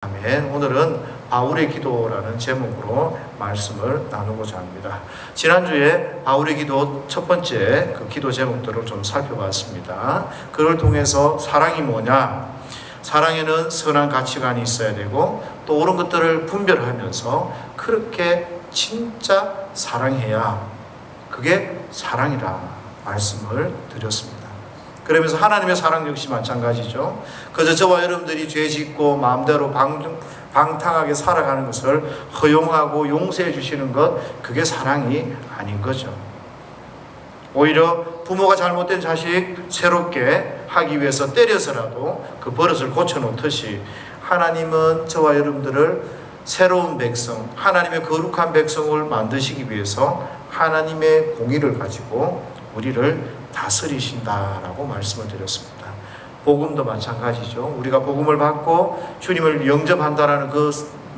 아멘. 오늘은 바울의 기도라는 제목으로 말씀을 나누고자 합니다. 지난주에 바울의 기도 첫 번째 그 기도 제목들을 좀 살펴봤습니다. 그걸 통해서 사랑이 뭐냐? 사랑에는 선한 가치관이 있어야 되고 또 옳은 것들을 분별하면서 그렇게 진짜 사랑해야 그게 사랑이라 말씀을 드렸습니다. 그러면서 하나님의 사랑 역시 마찬가지죠. 그저 저와 여러분들이 죄 짓고 마음대로 방탕하게 살아가는 것을 허용하고 용서해 주시는 것, 그게 사랑이 아닌 거죠. 오히려 부모가 잘못된 자식 새롭게 하기 위해서 때려서라도 그 버릇을 고쳐놓듯이 하나님은 저와 여러분들을 새로운 백성, 하나님의 거룩한 백성을 만드시기 위해서 하나님의 공의를 가지고 우리를 다스리신다라고 말씀을 드렸습니다. 복음도 마찬가지죠. 우리가 복음을 받고 주님을 영접한다라는 그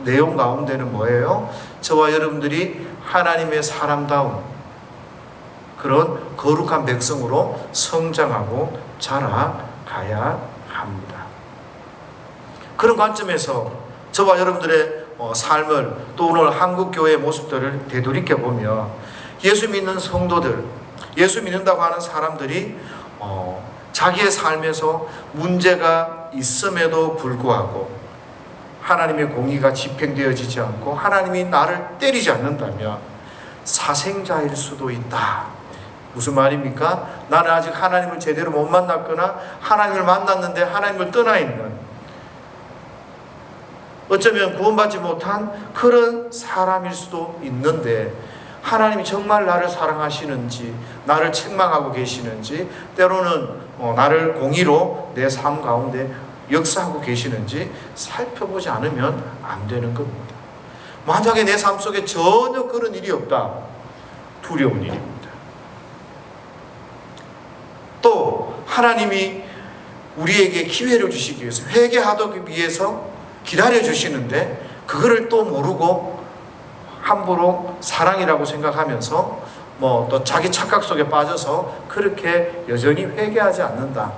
내용 가운데는 뭐예요? 저와 여러분들이 하나님의 사람다운 그런 거룩한 백성으로 성장하고 자라가야 합니다. 그런 관점에서 저와 여러분들의 삶을 또 오늘 한국교회의 모습들을 되돌이켜보면 예수 믿는 성도들, 예수 믿는다고 하는 사람들이 자기의 삶에서 문제가 있음에도 불구하고 하나님의 공의가 집행되어지지 않고 하나님이 나를 때리지 않는다면 사생자일 수도 있다. 무슨 말입니까? 나는 아직 하나님을 제대로 못 만났거나 하나님을 만났는데 하나님을 떠나 있는, 어쩌면 구원받지 못한 그런 사람일 수도 있는데 하나님이 정말 나를 사랑하시는지, 나를 책망하고 계시는지, 때로는 나를 공의로 내 삶 가운데 역사하고 계시는지 살펴보지 않으면 안 되는 겁니다. 만약에 내 삶 속에 전혀 그런 일이 없다, 두려운 일입니다. 또 하나님이 우리에게 기회를 주시기 위해서, 회개하기 위해서 기다려 주시는데 그거를 또 모르고 함부로 사랑이라고 생각하면서 또 자기 착각 속에 빠져서 그렇게 여전히 회개하지 않는다.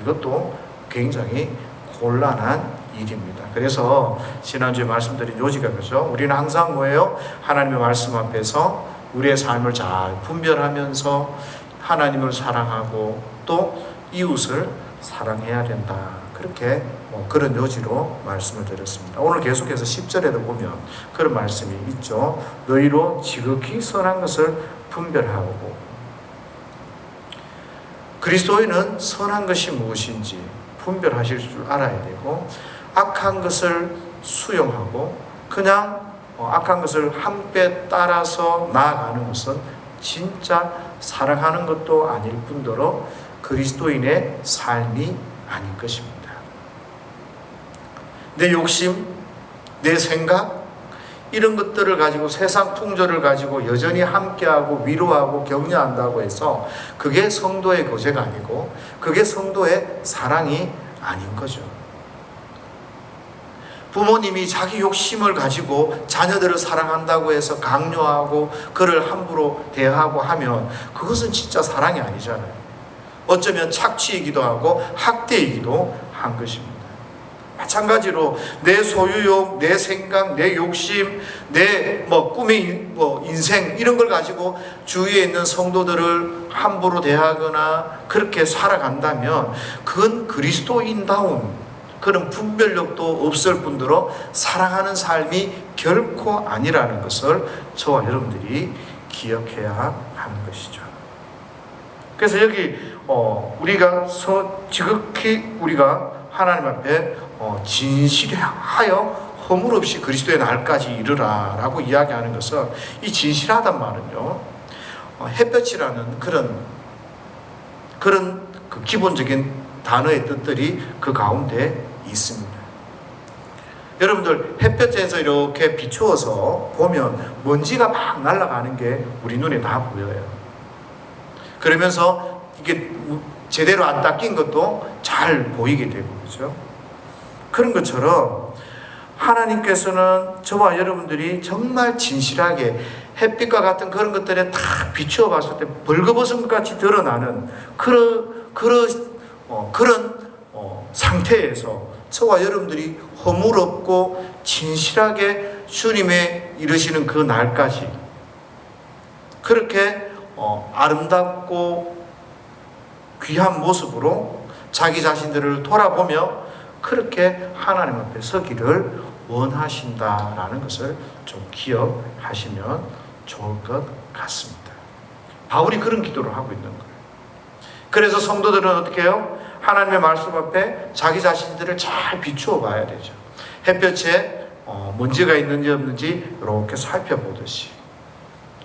이것도 굉장히 곤란한 일입니다. 그래서 지난주에 말씀드린 요지가 그죠? 우리는 항상 뭐예요? 하나님의 말씀 앞에서 우리의 삶을 잘 분별하면서 하나님을 사랑하고 또 이웃을 사랑해야 된다. 그렇게 그런 요지로 말씀을 드렸습니다. 오늘 계속해서 10절에도 보면 그런 말씀이 있죠. 너희로 지극히 선한 것을 분별하고. 그리스도인은 선한 것이 무엇인지 분별하실 줄 알아야 되고, 악한 것을 수용하고 그냥 악한 것을 함께 따라서 나아가는 것은 진짜 사랑하는 것도 아닐 뿐더러 그리스도인의 삶이 아닌 것입니다. 내 욕심, 내 생각, 이런 것들을 가지고 세상 풍조를 가지고 여전히 함께하고 위로하고 격려한다고 해서 그게 성도의 교제가 아니고 그게 성도의 사랑이 아닌 거죠. 부모님이 자기 욕심을 가지고 자녀들을 사랑한다고 해서 강요하고 그를 함부로 대하고 하면 그것은 진짜 사랑이 아니잖아요. 어쩌면 착취이기도 하고 학대이기도 한 것입니다. 마찬가지로 내 소유욕, 내 생각, 내 욕심, 내 꿈의 인생, 이런 걸 가지고 주위에 있는 성도들을 함부로 대하거나 그렇게 살아간다면 그건 그리스도인다운 그런 분별력도 없을 뿐더러 사랑하는 삶이 결코 아니라는 것을 저와 여러분들이 기억해야 하는 것이죠. 그래서 여기 우리가 지극히 우리가 하나님 앞에 진실하여 허물 없이 그리스도의 날까지 이르라 라고 이야기하는 것은, 이 진실하단 말은요, 햇볕이라는 그런 그 기본적인 단어의 뜻들이 그 가운데 있습니다. 여러분들 햇볕에서 이렇게 비추어서 보면 먼지가 막 날아가는 게 우리 눈에 다 보여요. 그러면서 이게 제대로 안 닦인 것도 잘 보이게 되고, 그렇죠? 그런 것처럼 하나님께서는 저와 여러분들이 정말 진실하게 햇빛과 같은 그런 것들에 딱 비추어 봤을 때 벌거벗은 것 같이 드러나는 그런 상태에서 저와 여러분들이 허물 없고 진실하게 주님의 이르시는 그 날까지 그렇게 아름답고 귀한 모습으로 자기 자신들을 돌아보며 그렇게 하나님 앞에 서기를 원하신다라는 것을 좀 기억하시면 좋을 것 같습니다. 바울이 그런 기도를 하고 있는 거예요. 그래서 성도들은 어떻게 해요? 하나님의 말씀 앞에 자기 자신들을 잘 비추어 봐야 되죠. 햇볕에 먼지가 있는지 없는지 이렇게 살펴보듯이.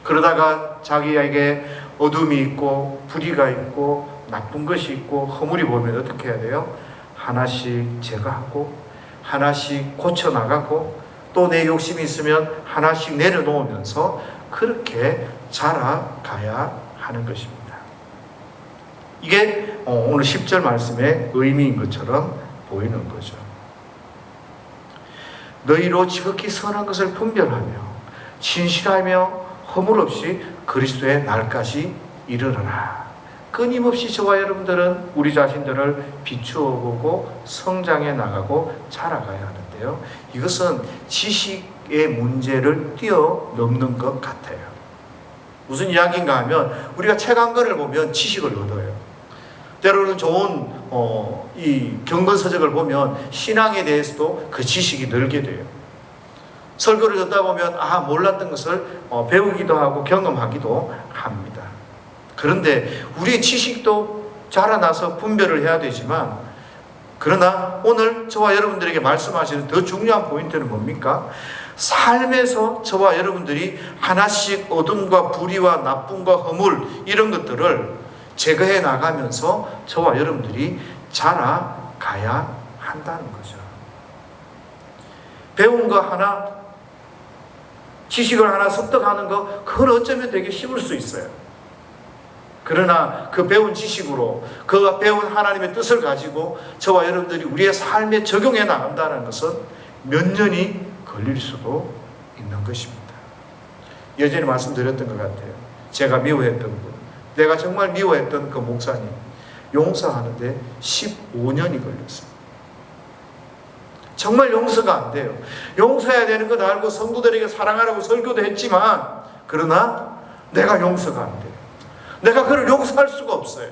그러다가 자기에게 어둠이 있고 불의가 있고 나쁜 것이 있고 허물이 보면 어떻게 해야 돼요? 하나씩 제거하고 하나씩 고쳐나가고 또 내 욕심이 있으면 하나씩 내려놓으면서 그렇게 자라가야 하는 것입니다. 이게 오늘 10절 말씀의 의미인 것처럼 보이는 거죠. 너희로 지극히 선한 것을 분별하며 진실하며 허물 없이 그리스도의 날까지 이르러라. 끊임없이 저와 여러분들은 우리 자신들을 비추어 보고 성장해 나가고 자라가야 하는데요. 이것은 지식의 문제를 뛰어넘는 것 같아요. 무슨 이야기인가 하면 우리가 책 한 권을 보면 지식을 얻어요. 때로는 좋은 이 경건서적을 보면 신앙에 대해서도 그 지식이 늘게 돼요. 설교를 듣다 보면 몰랐던 것을 배우기도 하고 경험하기도 합니다. 그런데 우리의 지식도 자라나서 분별을 해야 되지만 그러나 오늘 저와 여러분들에게 말씀하시는 더 중요한 포인트는 뭡니까? 삶에서 저와 여러분들이 하나씩 어둠과 불의와 나쁨과 허물 이런 것들을 제거해 나가면서 저와 여러분들이 자라가야 한다는 거죠. 배운 거 하나, 지식을 하나 습득하는 거, 그건 어쩌면 되게 쉬울 수 있어요. 그러나 그 배운 지식으로 그 배운 하나님의 뜻을 가지고 저와 여러분들이 우리의 삶에 적용해 나간다는 것은 몇 년이 걸릴 수도 있는 것입니다. 예전에 말씀드렸던 것 같아요. 제가 미워했던 분, 내가 정말 미워했던 그 목사님 용서하는데 15년이 걸렸어요. 정말 용서가 안 돼요. 용서해야 되는 걸 알고 성도들에게 사랑하라고 설교도 했지만 그러나 내가 용서가 안 돼요. 내가 그를 용서할 수가 없어요.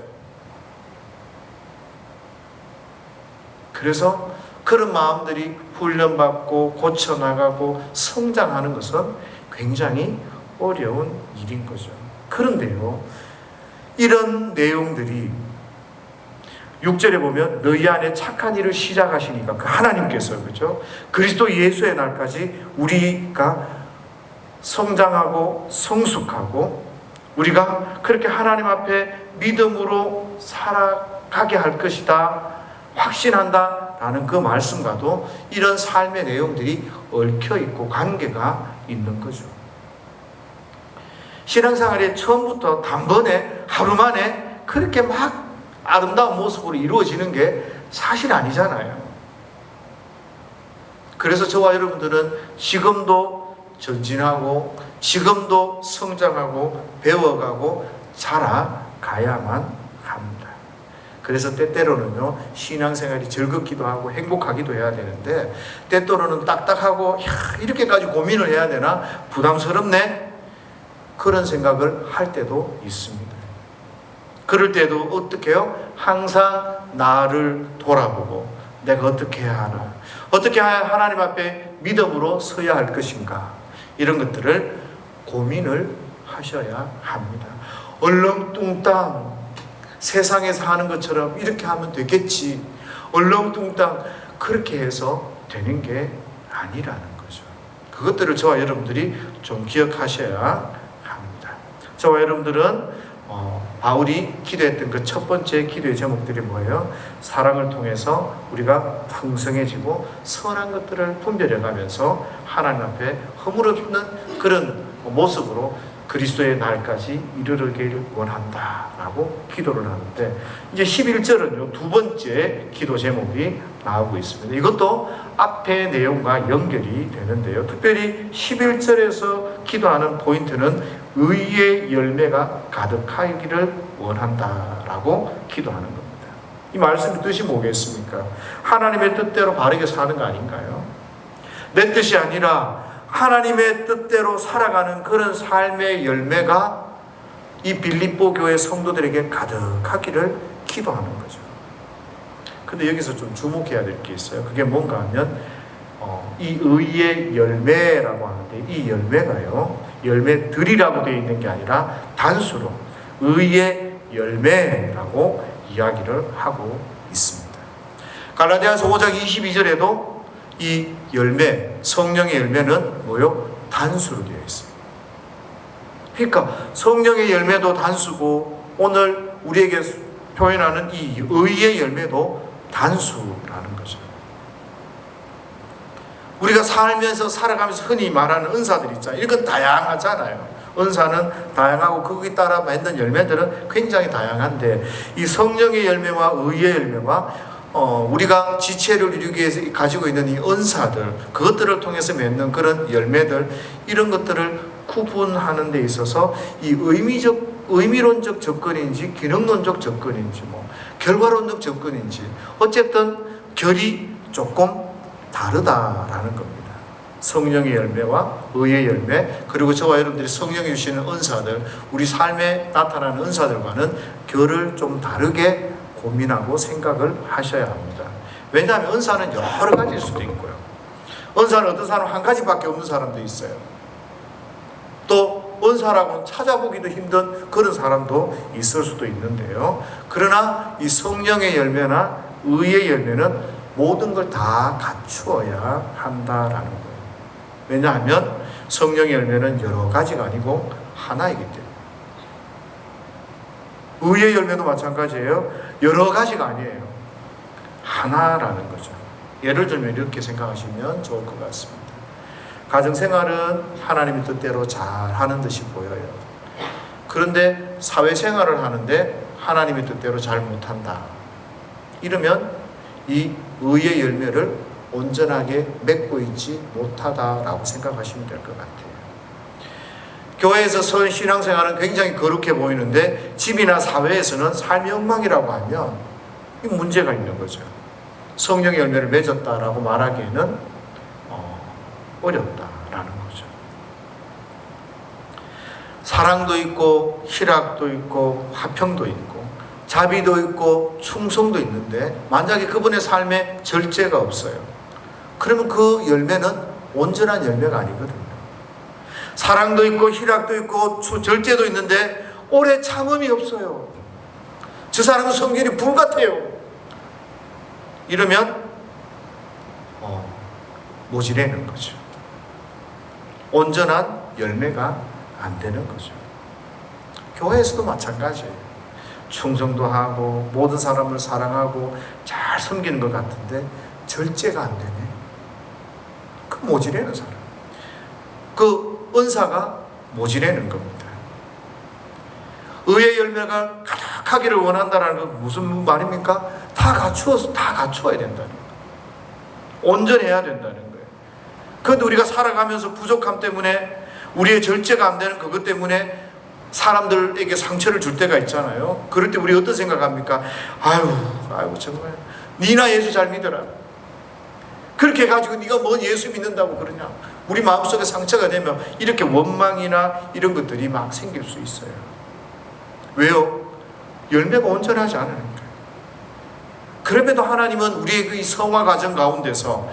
그래서 그런 마음들이 훈련받고 고쳐나가고 성장하는 것은 굉장히 어려운 일인 거죠. 그런데요, 이런 내용들이 6절에 보면 너희 안에 착한 일을 시작하시니까 그 하나님께서 그렇죠? 그리스도 예수의 날까지 우리가 성장하고 성숙하고 우리가 그렇게 하나님 앞에 믿음으로 살아가게 할 것이다 확신한다 라는 그 말씀과도 이런 삶의 내용들이 얽혀있고 관계가 있는 거죠. 신앙생활이 처음부터 단번에 하루 만에 그렇게 막 아름다운 모습으로 이루어지는 게 사실 아니잖아요. 그래서 저와 여러분들은 지금도 전진하고 지금도 성장하고 배워가고 자라가야만 합니다. 그래서 때때로는요, 신앙생활이 즐겁기도 하고 행복하기도 해야 되는데 때때로는 딱딱하고 이렇게까지 고민을 해야 되나 부담스럽네 그런 생각을 할 때도 있습니다. 그럴 때도 어떻게 해요? 항상 나를 돌아보고 내가 어떻게 해야 하나, 어떻게 해야 하나님 앞에 믿음으로 서야 할 것인가, 이런 것들을 고민을 하셔야 합니다. 얼렁뚱땅 세상에서 하는 것처럼 이렇게 하면 되겠지, 얼렁뚱땅 그렇게 해서 되는 게 아니라는 거죠. 그것들을 저와 여러분들이 좀 기억하셔야 합니다. 저와 여러분들은 바울이 기도했던 그 첫 번째 기도의 제목들이 뭐예요? 사랑을 통해서 우리가 풍성해지고 선한 것들을 분별해가면서 하나님 앞에 허물 없는 그런 모습으로 그리스도의 날까지 이르르기를 원한다라고 기도를 하는데, 이제 11절은요 두 번째 기도 제목이 나오고 있습니다. 이것도 앞의 내용과 연결이 되는데요, 특별히 11절에서 기도하는 포인트는 의의 열매가 가득하기를 원한다라고 기도하는 겁니다. 이 말씀의 뜻이 뭐겠습니까? 하나님의 뜻대로 바르게 사는 거 아닌가요? 내 뜻이 아니라 하나님의 뜻대로 살아가는 그런 삶의 열매가 이 빌립보 교회 성도들에게 가득하기를 기도하는 거죠. 근데 여기서 좀 주목해야 될 게 있어요. 그게 뭔가 하면 이 의의 열매라고 하는데, 이 열매가요, 열매들이라고 되어 있는 게 아니라 단수로 의의 열매라고 이야기를 하고 있습니다. 갈라디아서 5장 22절에도 이 열매, 성령의 열매는 뭐요? 단수로 되어 있어요. 그러니까 성령의 열매도 단수고, 오늘 우리에게 표현하는 이 의의 열매도 단수라는 거죠. 우리가 살면서 살아가면서 흔히 말하는 은사들 있잖아요. 이건 다양하잖아요. 은사는 다양하고 거기에 따라 맺는 열매들은 굉장히 다양한데, 이 성령의 열매와 의의 열매와 우리가 지체를 이루기 위해서 가지고 있는 이 은사들, 그것들을 통해서 맺는 그런 열매들, 이런 것들을 구분하는 데 있어서 이 의미론적 접근인지 기능론적 접근인지 결과론적 접근인지 어쨌든 결이 조금 다르다라는 겁니다. 성령의 열매와 의의 열매, 그리고 저와 여러분들이 성령이 주시는 은사들, 우리 삶에 나타나는 은사들과는 결을 좀 다르게 고민하고 생각을 하셔야 합니다. 왜냐하면 은사는 여러 가지일 수도 있고요. 은사는 어떤 사람은 한 가지밖에 없는 사람도 있어요. 또 은사라고는 찾아보기도 힘든 그런 사람도 있을 수도 있는데요. 그러나 이 성령의 열매나 의의 열매는 모든 걸 다 갖추어야 한다라는 거예요. 왜냐하면 성령의 열매는 여러 가지가 아니고 하나이기 때문에. 의의 열매도 마찬가지예요. 여러 가지가 아니에요. 하나라는 거죠. 예를 들면 이렇게 생각하시면 좋을 것 같습니다. 가정생활은 하나님의 뜻대로 잘 하는 듯이 보여요. 그런데 사회생활을 하는데 하나님의 뜻대로 잘 못한다. 이러면 이 의의 열매를 온전하게 맺고 있지 못하다라고 생각하시면 될 것 같아요. 교회에서 신앙생활은 굉장히 거룩해 보이는데 집이나 사회에서는 삶의 엉망이라고 하면 이 문제가 있는 거죠. 성령의 열매를 맺었다라고 말하기에는 어렵다라는 거죠. 사랑도 있고 희락도 있고 화평도 있고 자비도 있고 충성도 있는데 만약에 그분의 삶에 절제가 없어요. 그러면 그 열매는 온전한 열매가 아니거든요. 사랑도 있고 희락도 있고 절제도 있는데 오래 참음이 없어요. 저 사람은 성결이 불 같아요. 이러면 모질해는 거죠. 온전한 열매가 안 되는 거죠. 교회에서도 마찬가지예요. 충성도 하고 모든 사람을 사랑하고 잘 섬기는 것 같은데 절제가 안 되네. 그 모질해는 사람. 그 은사가 모질해는 겁니다. 의의 열매가 가득하기를 원한다는 건 무슨 말입니까? 다 갖추어야 된다는 거예요. 온전해야 된다는 거예요. 그런데 우리가 살아가면서 부족함 때문에 우리의 절제가 안 되는 그것 때문에 사람들에게 상처를 줄 때가 있잖아요. 그럴 때 우리 어떤 생각합니까? 아유 정말 니나 예수 잘 믿어라. 그렇게 해가지고 네가 뭔 예수 믿는다고 그러냐. 우리 마음속에 상처가 되면 이렇게 원망이나 이런 것들이 막 생길 수 있어요. 왜요? 열매가 온전하지 않으니까. 그럼에도 하나님은 우리의 그 성화 과정 가운데서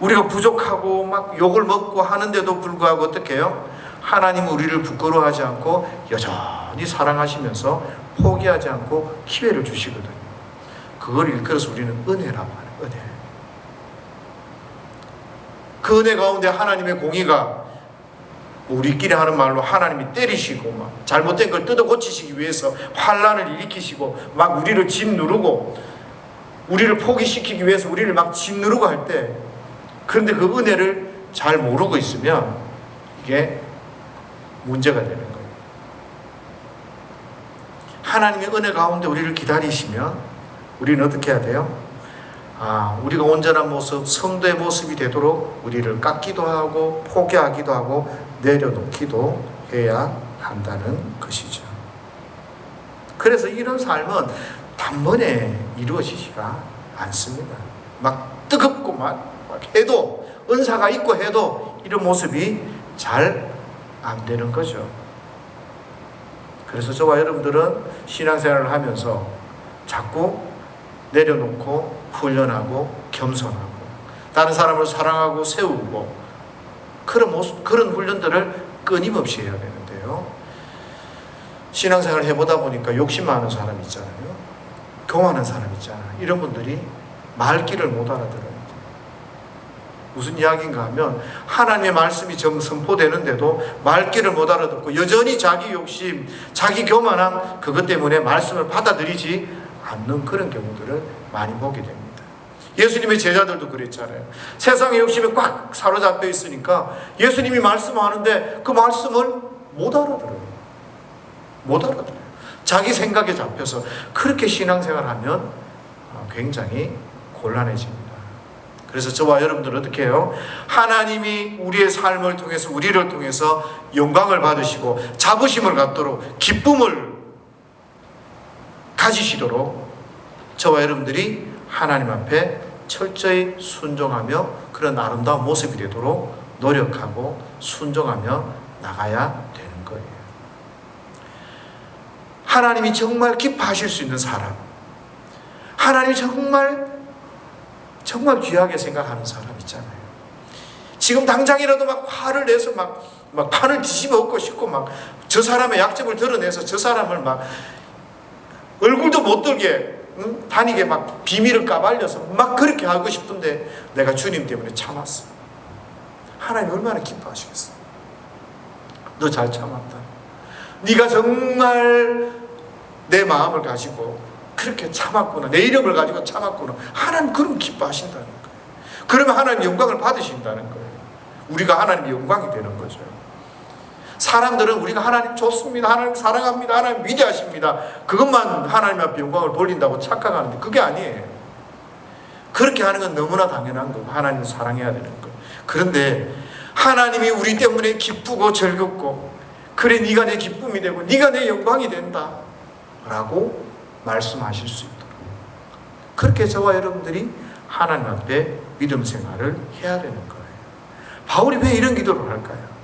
우리가 부족하고 막 욕을 먹고 하는데도 불구하고 어떻게 해요? 하나님은 우리를 부끄러워하지 않고 여전히 사랑하시면서 포기하지 않고 기회를 주시거든요. 그걸 일컬어서 우리는 은혜라고 하는 은혜. 그 은혜 가운데 하나님의 공의가 우리끼리 하는 말로 하나님이 때리시고 막 잘못된 걸 뜯어 고치시기 위해서 환난을 일으키시고 막 우리를 짓누르고 우리를 포기시키기 위해서 우리를 막 짓누르고 할 때, 그런데 그 은혜를 잘 모르고 있으면 이게 문제가 되는 거예요. 하나님의 은혜 가운데 우리를 기다리시면 우리는 어떻게 해야 돼요? 우리가 온전한 모습, 성도의 모습이 되도록 우리를 깎기도 하고 포기하기도 하고 내려놓기도 해야 한다는 것이죠. 그래서 이런 삶은 단번에 이루어지지가 않습니다. 막 뜨겁고 막 막 해도, 은사가 있고 해도 이런 모습이 잘 안 되는 거죠. 그래서 저와 여러분들은 신앙생활을 하면서 자꾸 내려놓고 훈련하고 겸손하고 다른 사람을 사랑하고 세우고 그런 모습, 그런 훈련들을 끊임없이 해야 되는데요. 신앙생활을 해보다 보니까 욕심 많은 사람 있잖아요. 교만한 사람 있잖아요. 이런 분들이 말귀를 못 알아들어요. 무슨 이야기인가 하면 하나님의 말씀이 선포되는데도 말귀를 못 알아듣고 여전히 자기 욕심, 자기 교만함 그것 때문에 말씀을 받아들이지 않는 그런 경우들을 많이 보게 됩니다. 예수님의 제자들도 그랬잖아요. 세상의 욕심에 꽉 사로잡혀 있으니까 예수님이 말씀하는데 그 말씀을 못 알아들어요. 못 알아들어요. 자기 생각에 잡혀서 그렇게 신앙생활하면 굉장히 곤란해집니다. 그래서 저와 여러분들 어떻게 해요? 하나님이 우리의 삶을 통해서 우리를 통해서 영광을 받으시고 자부심을 갖도록 기쁨을 가지시도록 저와 여러분들이 하나님 앞에 철저히 순종하며 그런 아름다운 모습이 되도록 노력하고 순종하며 나가야 되는 거예요. 하나님이 정말 기뻐하실 수 있는 사람, 하나님이 정말 귀하게 생각하는 사람 있잖아요. 지금 당장이라도 막 화를 내서 막 판을 뒤집어 엎고 싶고 막 저 사람의 약점을 드러내서 저 사람을 막 얼굴도 못 들게 다니게 막 비밀을 까발려서 막 그렇게 하고 싶은데 내가 주님 때문에 참았어. 하나님 얼마나 기뻐하시겠어. 너 잘 참았다. 네가 정말 내 마음을 가지고 그렇게 참았구나. 내 이름을 가지고 참았구나. 하나님 그럼 기뻐하신다는 거예요. 그러면 하나님 영광을 받으신다는 거예요. 우리가 하나님의 영광이 되는 거죠. 사람들은 우리가 하나님 좋습니다. 하나님 사랑합니다. 하나님 위대하십니다. 그것만 하나님 앞에 영광을 돌린다고 착각하는데 그게 아니에요. 그렇게 하는 건 너무나 당연한 거고 하나님을 사랑해야 되는 거예요. 그런데 하나님이 우리 때문에 기쁘고 즐겁고 그래 네가 내 기쁨이 되고 네가 내 영광이 된다 라고 말씀하실 수 있도록 그렇게 저와 여러분들이 하나님 앞에 믿음 생활을 해야 되는 거예요. 바울이 왜 이런 기도를 할까요?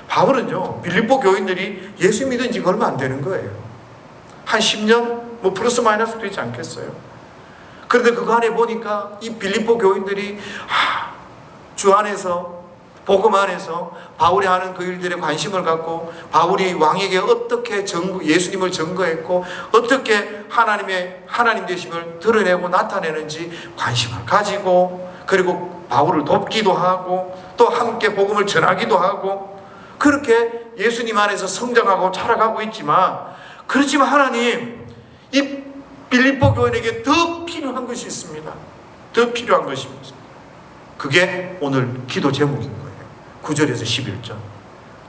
바울은요 빌립보 교인들이 예수 믿은 지가 얼마 안 되는 거예요. 한 10년 뭐 플러스 마이너스 되지 않겠어요? 그런데 그거 안에 보니까 이 빌립보 교인들이 주 안에서 복음 안에서 바울이 하는 그 일들에 관심을 갖고 바울이 왕에게 어떻게 예수님을 증거했고 어떻게 하나님 되심을 드러내고 나타내는지 관심을 가지고 그리고 바울을 돕기도 하고 또 함께 복음을 전하기도 하고 그렇게 예수님 안에서 성장하고 자라가고 있지만 그렇지만 하나님 이 빌립보 교인에게 더 필요한 것이 있습니다. 더 필요한 것입니다. 그게 오늘 기도 제목인 거예요. 9절에서 11절.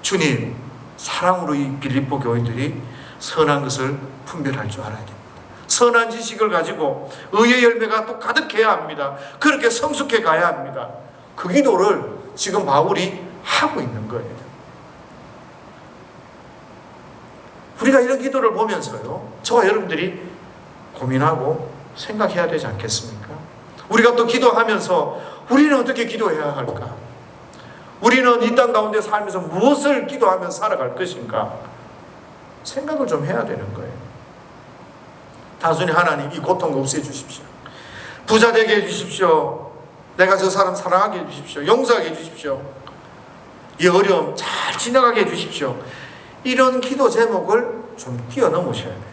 주님, 사랑으로 이 빌립보 교인들이 선한 것을 분별할 줄 알아야 됩니다. 선한 지식을 가지고 의의 열매가 또 가득해야 합니다. 그렇게 성숙해 가야 합니다. 그 기도를 지금 바울이 하고 있는 거예요. 우리가 이런 기도를 보면서요, 저와 여러분들이 고민하고 생각해야 되지 않겠습니까? 우리가 또 기도하면서 우리는 어떻게 기도해야 할까? 우리는 이 땅 가운데 살면서 무엇을 기도하면서 살아갈 것인가? 생각을 좀 해야 되는 거예요. 단순히 하나님 이 고통 없애주십시오. 부자 되게 해주십시오. 내가 저 사람 사랑하게 해주십시오. 용서하게 해주십시오. 이 어려움 잘 지나가게 해주십시오. 이런 기도 제목을 좀 뛰어넘으셔야 돼요.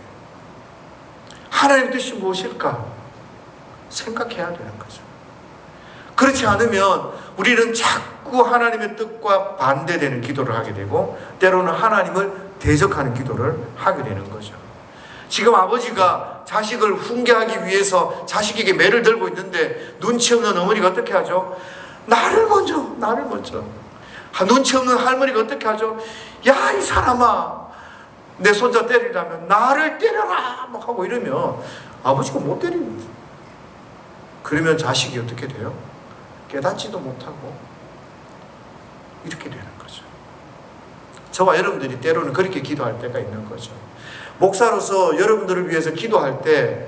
하나님의 뜻이 무엇일까? 생각해야 되는 거죠. 그렇지 않으면 우리는 자꾸 하나님의 뜻과 반대되는 기도를 하게 되고 때로는 하나님을 대적하는 기도를 하게 되는 거죠. 지금 아버지가 자식을 훈계하기 위해서 자식에게 매를 들고 있는데 눈치 없는 어머니가 어떻게 하죠? 나를 먼저. 눈치 없는 할머니가 어떻게 하죠? 야, 이 사람아, 내 손자 때리려면 나를 때려라 막 하고 이러면 아버지가 못 때립니다. 그러면 자식이 어떻게 돼요? 깨닫지도 못하고 이렇게 되는 거죠. 저와 여러분들이 때로는 그렇게 기도할 때가 있는 거죠. 목사로서 여러분들을 위해서 기도할 때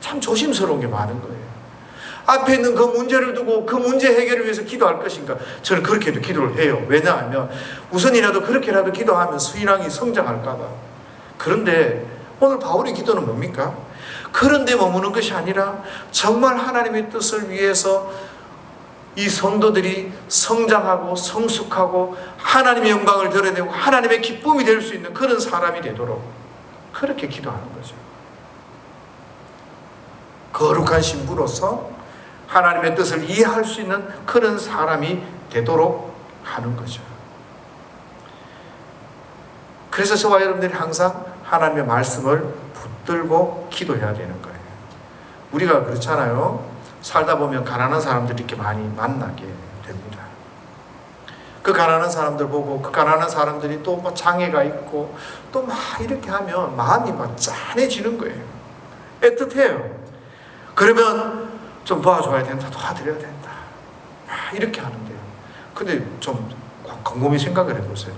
참 조심스러운 게 많은 거예요. 앞에 있는 그 문제를 두고 그 문제 해결을 위해서 기도할 것인가? 저는 그렇게도 기도를 해요. 왜냐하면 우선이라도 그렇게라도 기도하면 신앙이 성장할까 봐. 그런데 오늘 바울의 기도는 뭡니까? 그런데 머무는 것이 아니라 정말 하나님의 뜻을 위해서 이 성도들이 성장하고 성숙하고 하나님의 영광을 드러내고 하나님의 기쁨이 될 수 있는 그런 사람이 되도록 그렇게 기도하는 거죠. 거룩한 신부로서 하나님의 뜻을 이해할 수 있는 그런 사람이 되도록 하는 거죠. 그래서 저와 여러분들이 항상 하나님의 말씀을 붙들고 기도해야 되는 거예요. 우리가 그렇잖아요. 살다 보면 가난한 사람들이 이렇게 많이 만나게 됩니다. 그 가난한 사람들 보고 그 가난한 사람들이 또 뭐 장애가 있고 또 막 이렇게 하면 마음이 막 짠해지는 거예요. 애틋해요. 그러면 좀 도와줘야 된다, 도와드려야 된다, 이렇게 하는데요. 근데 좀 곰곰이 생각을 해보세요.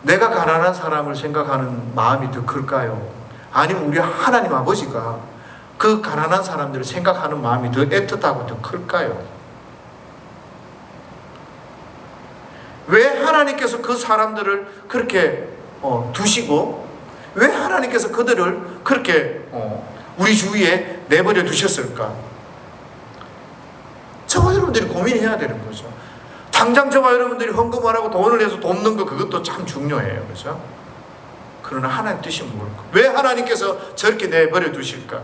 내가 가난한 사람을 생각하는 마음이 더 클까요? 아니면 우리 하나님 아버지가 그 가난한 사람들을 생각하는 마음이 더 애틋하고 더 클까요? 왜 하나님께서 그 사람들을 그렇게 두시고 왜 하나님께서 그들을 그렇게 우리 주위에 내버려 두셨을까? 저와 여러분들이 고민해야 되는 거죠. 당장 저와 여러분들이 헌금을 하고 돈을 내서 돕는 거 그것도 참 중요해요. 그렇죠? 그러나 하나님 뜻이 뭘까? 왜 하나님께서 저렇게 내버려 두실까?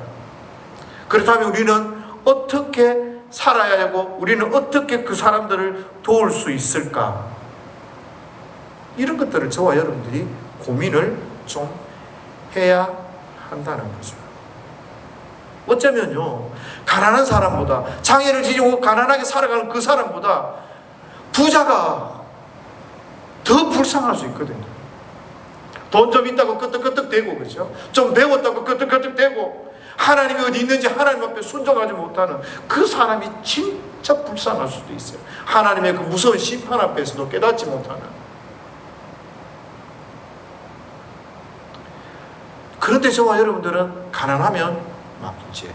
그렇다면 우리는 어떻게 살아야 하고 우리는 어떻게 그 사람들을 도울 수 있을까? 이런 것들을 저와 여러분들이 고민을 좀 해야 한다는 거죠. 어쩌면요, 가난한 사람보다, 장애를 지니고 가난하게 살아가는 그 사람보다 부자가 더 불쌍할 수 있거든요. 돈 좀 있다고 끄떡끄떡대고, 그렇죠? 좀 배웠다고 끄떡끄떡대고 하나님이 어디 있는지 하나님 앞에 순종하지 못하는 그 사람이 진짜 불쌍할 수도 있어요. 하나님의 그 무서운 심판 앞에서도 깨닫지 못하는. 그런데 저와 여러분들은 가난하면 막 이제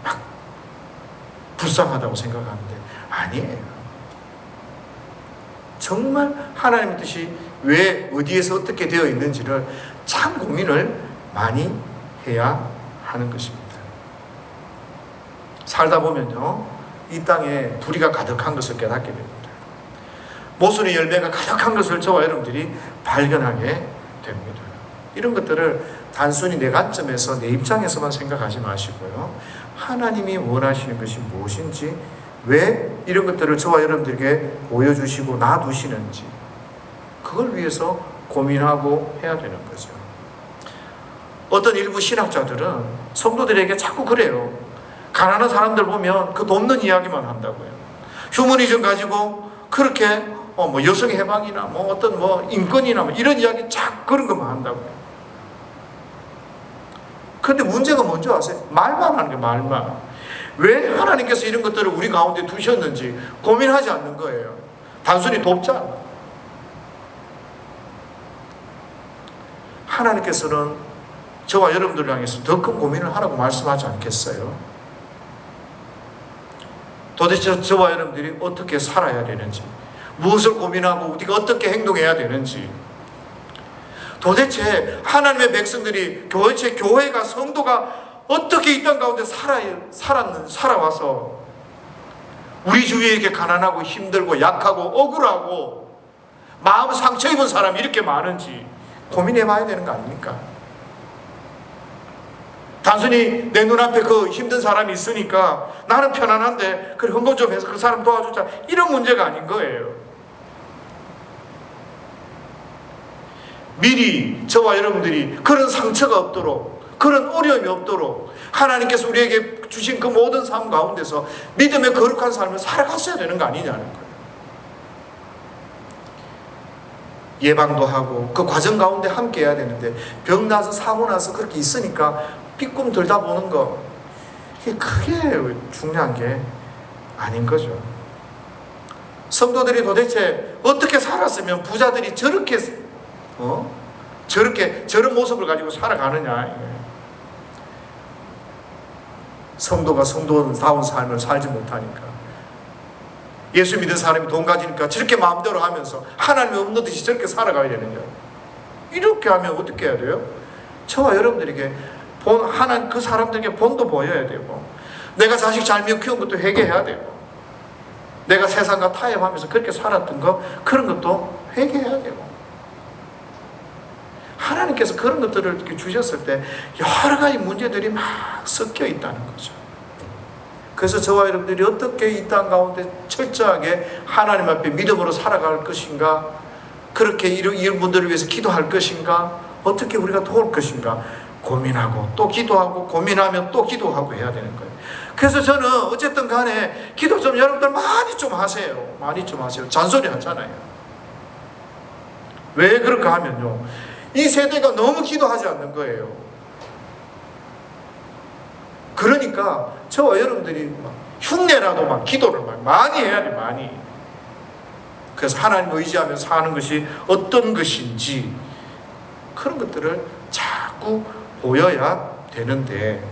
막 불쌍하다고 생각하는데 아니에요. 정말 하나님의 뜻이 왜 어디에서 어떻게 되어 있는지를 참 고민을 많이 해야 하는 것입니다. 살다 보면요, 이 땅에 불의가 가득한 것을 깨닫게 됩니다. 모순의 열매가 가득한 것을 저와 여러분들이 발견하게 됩니다. 이런 것들을 단순히 내 관점에서 내 입장에서만 생각하지 마시고요, 하나님이 원하시는 것이 무엇인지, 왜 이런 것들을 저와 여러분들에게 보여주시고 놔두시는지, 그걸 위해서 고민하고 해야 되는 거죠. 어떤 일부 신학자들은 성도들에게 자꾸 그래요. 가난한 사람들 보면 그 돕는 이야기만 한다고요. 휴머니즘 가지고 그렇게 뭐 여성 해방이나 뭐 어떤 뭐 인권이나 뭐 이런 이야기 자꾸 그런 것만 한다고요. 그런데 문제가 뭔지 아세요? 말만 하는 게 말만. 왜 하나님께서 이런 것들을 우리 가운데 두셨는지 고민하지 않는 거예요. 단순히 돕자. 하나님께서는 저와 여러분들을 향해서 더 큰 고민을 하라고 말씀하지 않겠어요? 도대체 저와 여러분들이 어떻게 살아야 되는지, 무엇을 고민하고 우리가 어떻게 행동해야 되는지, 도대체 하나님의 백성들이, 도대체 교회가, 성도가 어떻게 이 땅 가운데 살아와서 우리 주위에 이렇게 가난하고 힘들고 약하고 억울하고 마음 상처 입은 사람이 이렇게 많은지 고민해 봐야 되는 거 아닙니까? 단순히 내 눈앞에 그 힘든 사람이 있으니까 나는 편안한데 그래 헌금 좀 해서 그 사람 도와주자, 이런 문제가 아닌 거예요. 미리 저와 여러분들이 그런 상처가 없도록, 그런 어려움이 없도록 하나님께서 우리에게 주신 그 모든 삶 가운데서 믿음의 거룩한 삶을 살아갔어야 되는 거 아니냐는 거예요. 예방도 하고 그 과정 가운데 함께 해야 되는데 병 나서 사고 나서 그렇게 있으니까 삐꿈 들다 보는 거, 이게 크게 중요한 게 아닌 거죠. 성도들이 도대체 어떻게 살았으면 부자들이 저렇게 저런 모습을 가지고 살아가느냐. 성도가 성도다운 삶을 살지 못하니까. 예수 믿은 사람이 돈 가지니까 저렇게 마음대로 하면서 하나님이 없는 듯이 저렇게 살아가야 되느냐. 이렇게 하면 어떻게 해야 돼요? 저와 여러분들에게 하나님 그 사람들에게 본도 보여야 되고, 내가 자식 잘못 키운 것도 회개해야 되고, 내가 세상과 타협하면서 그렇게 살았던 거, 그런 것도 회개해야 되고. 하나님께서 그런 것들을 이렇게 주셨을 때 여러 가지 문제들이 막 섞여 있다는 거죠. 그래서 저와 여러분들이 어떻게 이 땅 가운데 철저하게 하나님 앞에 믿음으로 살아갈 것인가, 그렇게 이런 분들을 위해서 기도할 것인가, 어떻게 우리가 도울 것인가 고민하고 또 기도하고 고민하면 또 기도하고 해야 되는 거예요. 그래서 저는 어쨌든 간에 기도 좀 여러분들 많이 좀 하세요. 많이 좀 하세요. 잔소리 하잖아요. 왜 그럴까 하면요, 이 세대가 너무 기도하지 않는 거예요. 그러니까 저와 여러분들이 막 흉내라도 막 기도를 막 많이 해야 돼, 많이. 그래서 하나님을 의지하며 사는 것이 어떤 것인지 그런 것들을 자꾸 보여야 되는데,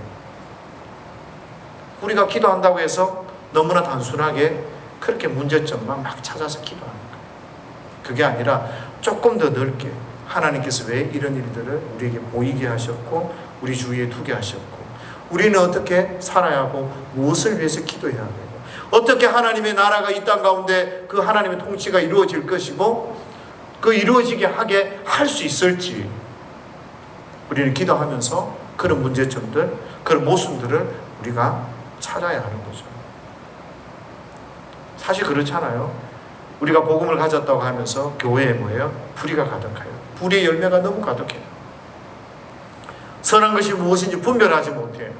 우리가 기도한다고 해서 너무나 단순하게 그렇게 문제점만 막 찾아서 기도하는 거예요. 그게 아니라 조금 더 넓게 하나님께서 왜 이런 일들을 우리에게 보이게 하셨고 우리 주위에 두게 하셨고, 우리는 어떻게 살아야 하고 무엇을 위해서 기도해야 되고, 어떻게 하나님의 나라가 이 땅 가운데 그 하나님의 통치가 이루어질 것이고 그 이루어지게 하게 할 수 있을지, 우리는 기도하면서 그런 문제점들, 그런 모순들을 우리가 찾아야 하는 거죠. 사실 그렇잖아요. 우리가 복음을 가졌다고 하면서 교회에 뭐예요? 불의가 가득해요. 불의의 열매가 너무 가득해요. 선한 것이 무엇인지 분별하지 못해요.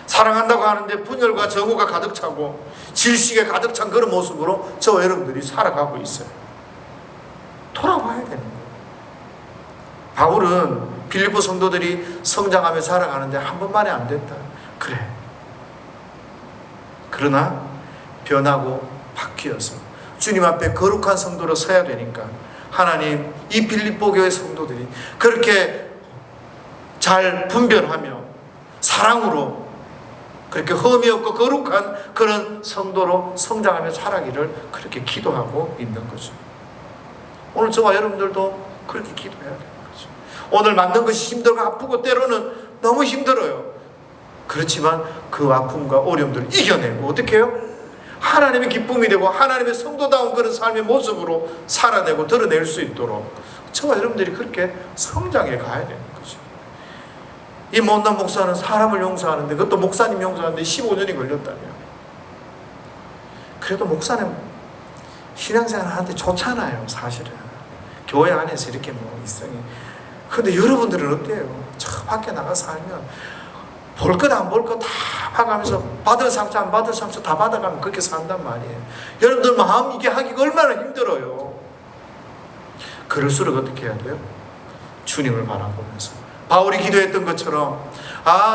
사랑한다고 하는데 분열과 정오가 가득 차고 질식에 가득 찬 그런 모습으로 저와 여러분들이 살아가고 있어요. 돌아봐야 되는 거예요. 바울은 빌립보 성도들이 성장하며 자라가는데 한 번만에 안 됐다. 그래. 그러나 변하고 바뀌어서 주님 앞에 거룩한 성도로 서야 되니까 하나님, 이 빌립보 교회 성도들이 그렇게 잘 분별하며 사랑으로 그렇게 흠이 없고 거룩한 그런 성도로 성장하며 자라기를 그렇게 기도하고 있는 거죠. 오늘 저와 여러분들도 그렇게 기도해야 되는 거죠. 오늘 만든 것이 힘들고 아프고 때로는 너무 힘들어요. 그렇지만 그 아픔과 어려움들을 이겨내고 어떻게 해요? 하나님의 기쁨이 되고 하나님의 성도다운 그런 삶의 모습으로 살아내고 드러낼 수 있도록 저와 여러분들이 그렇게 성장해 가야 되는 거죠. 이 못난 목사는 사람을 용서하는데, 그것도 목사님 용서하는데 15년이 걸렸다며. 그래도 목사는 신앙생활 하는데 좋잖아요, 사실은. 교회 안에서 이렇게 뭐 있으니. 근데 여러분들은 어때요? 저 밖에 나가 살면 볼 것 안 볼 것 다 봐가면서 받을 상처 안 받을 상처 다 받아가면 그렇게 산단 말이에요. 여러분들 마음 이게 하기가 얼마나 힘들어요. 그럴수록 어떻게 해야 돼요? 주님을 바라보면서 바울이 기도했던 것처럼,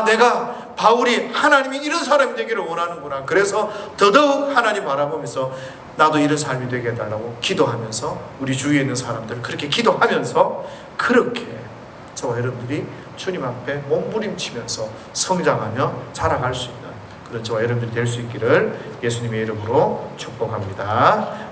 내가 바울이 하나님이 이런 사람이 되기를 원하는구나. 그래서 더더욱 하나님 바라보면서 나도 이런 삶이 되게 해달라고 기도하면서 우리 주위에 있는 사람들 그렇게 기도하면서 그렇게 저와 여러분들이 주님 앞에 몸부림치면서 성장하며 자라갈 수 있는 그런 저와 여러분들이 될 수 있기를 예수님의 이름으로 축복합니다.